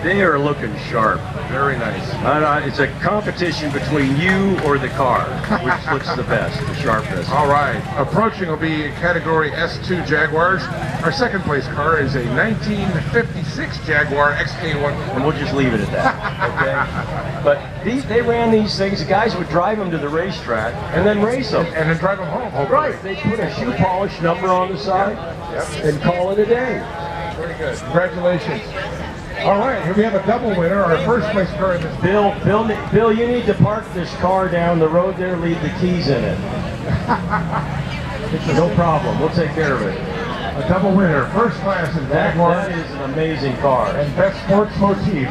They are looking sharp. Very nice. It's a competition between you or the car, which looks the best, the sharpest. All right, approaching will be category S2 Jaguars. Our second place car is a 1956 Jaguar XK1. And we'll just leave it at that, okay? But they ran these things, the guys would drive them to the racetrack and then race them. And then drive them home, hopefully. Right, they put a shoe polish number on the side and call it a day. Very good. Congratulations. All right, here we have a double winner. Our first place car in this. Bill, you need to park this car down the road there, leave the keys in it. No problem, we'll take care of it. A double winner, first class in Jaguar. That is an amazing car. And best sports motif.